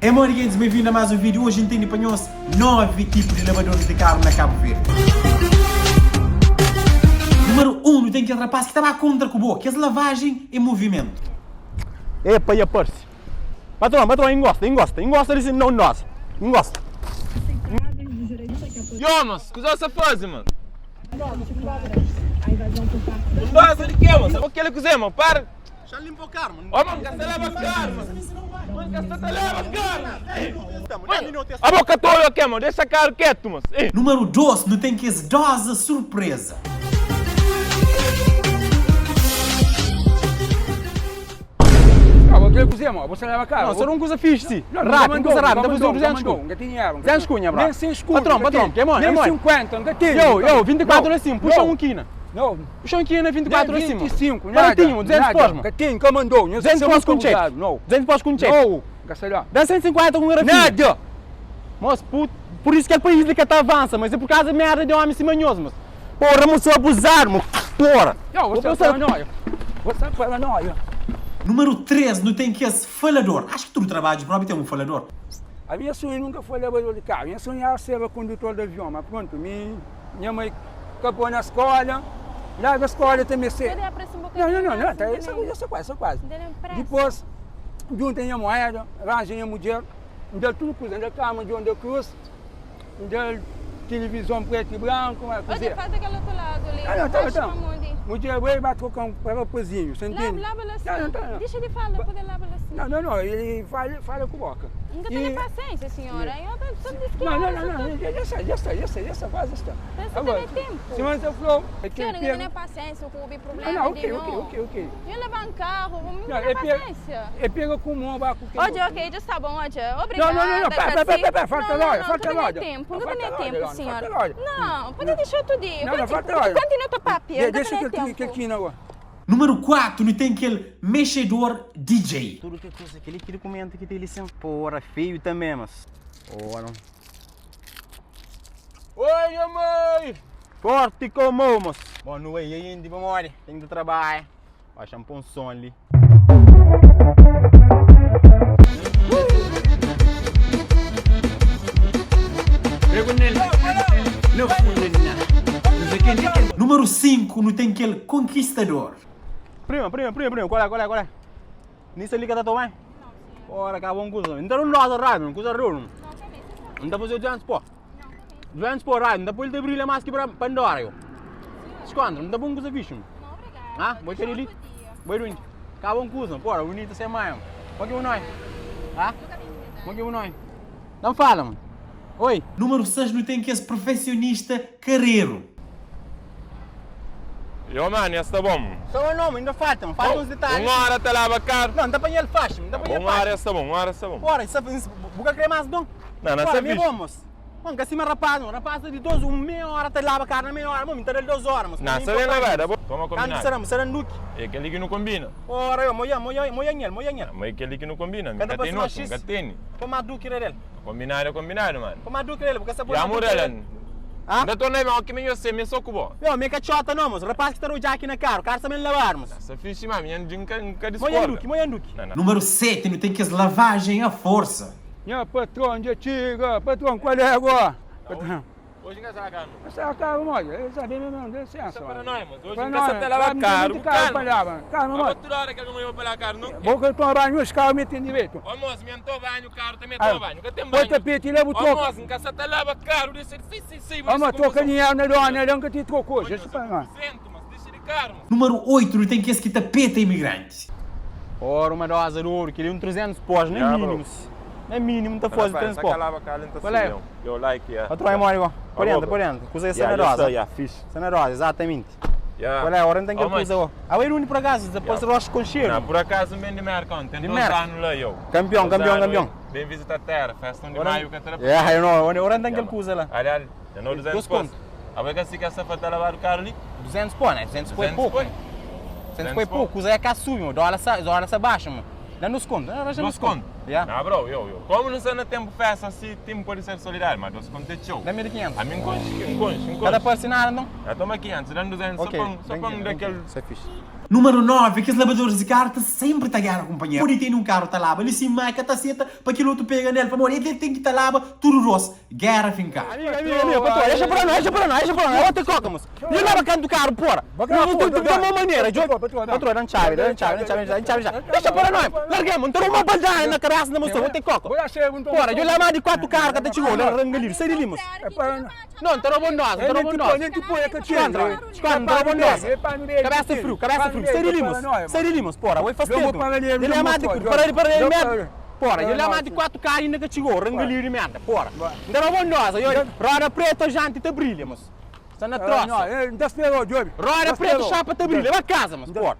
É Moriguenses, bem-vindo a mais um vídeo. Hoje entende apanhou-se 9 tipos de lavadores de carro na Cabo Verde. Número 1, tem aquele rapaz que estava a contra com o boa, que é lavagem em movimento. Epa, e a Percy. Patrão, engosta desse não nosso. Engosta. Yo, mas, o que você faz, mano? Não basta de quê, mano? O que ele quiser, mano? Para! Já limpa o carro, mano. Ó, mano, gasta leva carro, mano. Mano, gasta leva carro. Mano, A boca toda aqui, mano. Deixa carro quieto, mano. Número 12, não tem que esse dose surpresa. O que ele quiser, mano, você leva carro. não, você não usa fixe, sim. Rápido, Coisa rápida, dá pra fazer 200 cunha. cunha. Nunca tinha, 200 cunha, bro. Nem 100 cunha. Patrão, que é, mano? Nem É, mano. 50, nunca tinha. Eu, 24 Não, assim, puxa não. um quina. Não. Puxa um quina, 24 assim, mano. 25, nada. Baratinho, 200 pós, mano. Nunca tinha, que mandou. 200 pós com cheque. Não. 200 pós com cheque. Não. Gasta lá. Dá 150 com grafite. Nada. Moço, por isso que é país que tá avança, mas é por causa da merda de homem cimanhoso, moço. Porra, moço, abusar, moço. Porra. Não, você é paranoia. Você é paranoia. Número 13, não tem que esse falador. Acho que tu trabalhas para ter um falador. A minha sonha nunca foi lavador de carro. Minha sonha era ser condutor de avião, mas pronto, minha mãe acabou na escola, lá da escola também sei. Ele aparece um bocadinho. Não, tá, essa quase. Depois, juntei a moeda, arranjei a mulher, deu tudo coisa, deu cama de onde eu cruzo, deu televisão preto e branco, uma coisa. Olha, faz daquele outro lado ali. Então. Mulher vai trocar um parafusinho, você entende? Lava-la assim. Não. Deixa de falar, poder lava-la assim. Não, ele fala com boca. Nunca tenho paciência, senhora. Eu só disse que Não, já está. Pensa que tem tempo. Se você falou, Senhora, não tenho paciência, eu houve problema. ok. Eu levar um carro, vamos Não, ter paciência. Ele pega com mão, vai com Ok, já está bom, obrigada. Não, pera, falta loja. Não tenho tempo, nunca tenho tempo, senhora. Não, pode deixar eu te dizer. Falta loja. Continua o teu papel, Deixa nunca tenho que tempo. aqui agora. Número 4, não tem aquele mexedor DJ. Tudo que coisa, aquele comenta que tem licença. Porra, feio também, mas. Ora. Oi, minha mãe! Forte como, moço. Boa noite ainda, vamos embora. Tem de trabalho. Baixa um som ali. Número 5, não tem aquele conquistador. Prima, qual é? Nisso ali que tá tomando? Ora, acabou um coisa. Não tá no nosso rádio, não coisa ruim. Não tá fazendo 200 pó. 200 pó rádio, não tá pôr de brilha mais que para Pandora, eu. Esconda, não tá bom coisa bicho. Ah, vou querer ali. Vou ir. Acabou um coisa, porra, bonito você é mais. Vamos que nós. Ah? Vamos que nós. Não fala, mano. Oi. Número 6, não tem que esse profissionista carreiro. Yo, mano, esse tá bom. Só o nome, ainda falta uns detalhes. Uma hora te lava carro. Não dá para ele fácil, não dá para ele Uma hora fácil. está bom, uma hora está bom. Porra, isso buca creme mais dom. Não, Porra, é me fixe. vamos. Mano, que assim rapaz de 12, meia hora te lava carne, meia hora, mano, então ele 2 horas, mas. Não, você vem lavar, tá bom? Vamos combinar. Será nuke. É aquele que não combina. Ora, eu, moia. Mas é aquele que não combina. Cada Nunca tem pessoa nosso, X. nunca tem. Como a duque ele. Combinado é combinado, mano. Como a duque ele, porque essa E a Morellan. Ah? Não tô nem mal que eu sei, me sou cubo. Eu, me cachota não, mas rapaz que está no aqui na cara, o cara também levar, mas. Essa fixe, mano, nunca Moia duque. Não. Número 7, não tem que esse lavagem à força. Minha patrão de antiga, patrão, qual é agora? Patrão. Hoje não é essa cara, Essa é a cara, moja, ele sabia mesmo, dá licença. Essa para nós, mas hoje Para não nós, essa lava caro. caro para lá, cara, Não moja. outra hora que eu não vou pela cara, não. Vou que eu estou banho, os carros metem direito. Ô moço, me entrou banho, o carro também entrou banho. Nunca tem Põe banho. tapete e leva o Ô troco. moço, nunca essa lava caro, deixa de sim. Ó, mas troca dinheiro na dona, ele nunca te trocou, já se para nós. Mas deixa de caro, mano. Número 8, não tem que esse que tapeta imigrante. Ora, uma dose de ouro, queria 300 pós, nem mínimo. É mínimo, tá fazendo transporte. Qual é? Eu like, yeah. Patrão, é mole igual. Por dentro. Coisa é generosa. Generosa, exatamente. Qual é a hora não tem que coisa ó. Ah, o único por acaso, depois rocha com cheiro. Não, por acaso vem de Mercão, tem 2 Merca. anos lá eu. Campeão. Bem visitar a terra, festa de maio que terapia. É, eu não, ora não tem que coisa lá. Aliás, eu não 200 pós. A ver que assim que essa fata lavar o carro ali? 200 pó, né? 200 pó é pouco. 200 pó é pouco, coisa é que assume, o dólar se baixa, mano. Dá nos contos, Nos contos? Yeah. Não, bro, eu. Como não sei no tempo festa assim, tempo pode ser solidário, mas 2 contos é show. Dá 1.500. A mim enconche. Cada por assinar, não? Já toma 500, dando 200, Ok, só põe daquele... isso é fixe. Número 9, que os lavadores de carro sempre tá guerra, companheiro. Pode ter um carro tá lá, ele se marca, tá seta, para aquilo tu pega nele, para morrer, ele tem que tá lá, tudo rosto. Guerra fincar. Amiga, patrão, deixa por nós, eu vou ter coca, moço. E eu leva canto do carro, porra. Não tem de uma maneira, patrão, dá chave, já. Deixa por nós, larguemos, não tem uma bandana na carroça, moço, vou ter coca. Porra, eu leva de 4 carros que tá chegou, rangalir, sai de moço. Não, não bom nós, não bom nós. Esconda, bom nós. Cabeça frio, sai de limos, porra, vai fazer tudo. Ele é mais de merda. Porra, ele é mais de 4 carros ainda que chegou, rangalir de merda, porra. Não bom nós, roda preta, jante, te brilha, moço. Está na troça. Não esperou, Joby. Roda preta, chapa, te brilha, vai casa, moço, porra.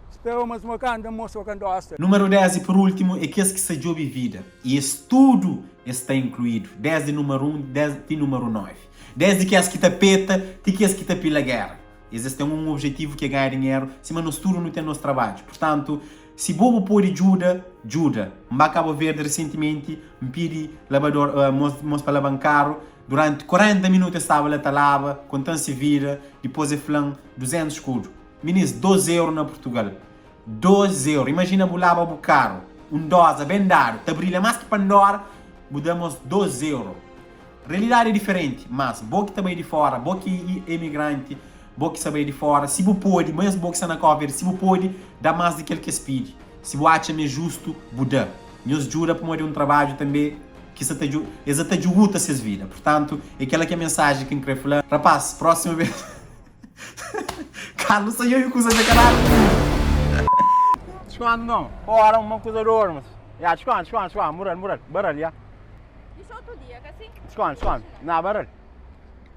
Esperou, mas uma canda, moço, quando gosta. Número 10 e por último é que se jobe vida. E isso tudo está incluído. 10 de número 1, 10 de número 9. 10 de que as que tapeta, de que as que tapila guerra. Existe um objetivo que é ganhar dinheiro, se mas no futuro não tem nosso trabalho. Portanto, se bobo pode ajuda. Mba Cabo Verde recentemente me pedi lavador, mos para lavar carro. Durante 40 minutos estava lá, lava, quando se vira, depois é flan 200 escudos. Meninos, 12 euros na Portugal. 12 euros. Imagina lava o carro. Dosa, bem dado. Te brilha mais que Pandora, mudamos 12 euros. Realidade é diferente, mas boa que também de fora, boa que é imigrante, boa que sabe de fora, se você pode, mesmo boa que está na cover, se você pode, dá mais do que ele que pede. Se você acha me justo, buda. Nos jura para morrer um trabalho também, que você está jogando essas vidas. Portanto, é aquela que é a mensagem que eu quero falar. Rapaz, próxima vez. Carlos, saiu e coisa de caralho. Desconto não, fora uma coisa de ouro, mas. Já, desconto, moral, baralho, já. Isso outro dia, que assim? Desconto, não, baralho.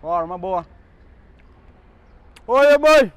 Fora, uma boa. Oi, boy.